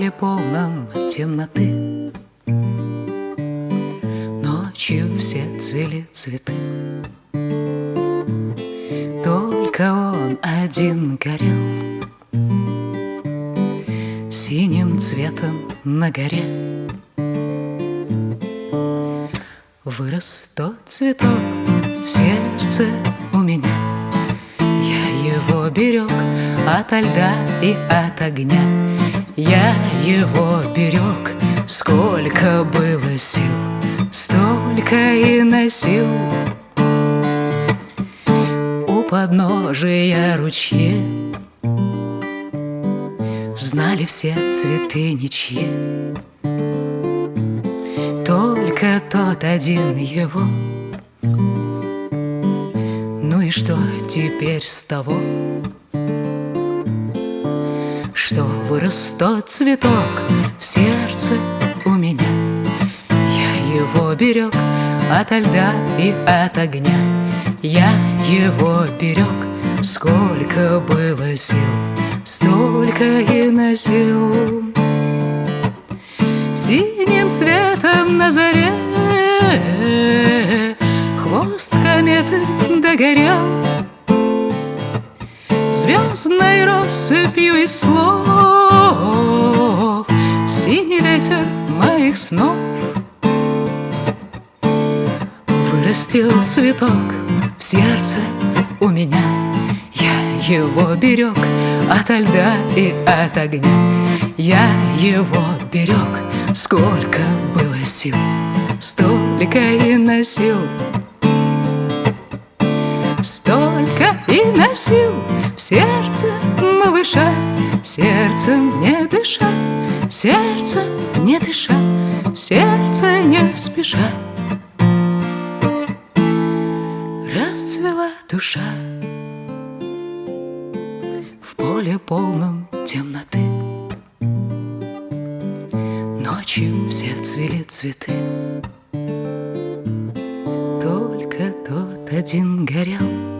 поле полном темноты. Ночью все цвели цветы, только он один горел синим цветом на горе. Вырос тот цветок в сердце у меня, я его берег ото льда и от огня. Я его берег, сколько было сил, столько и носил. У подножия ручья знали все цветы ничьи, только тот один его. Ну и что теперь с того, что вырос тот цветок в сердце у меня? Я его берег ото льда и от огня. Я его берег, сколько было сил, столько и носил. Синим цветом на заре хвост кометы догорел, звездной россыпью из слов синий ветер моих снов. Вырастил цветок в сердце у меня, я его берег ото льда и от огня. Я его берег, сколько было сил, столько и носил. Столько и носил в сердце малыша, сердцем не дыша, сердцем не дыша, в сердце не спеша. Расцвела душа в поле полном темноты. Ночью все цвели цветы, только тот один горел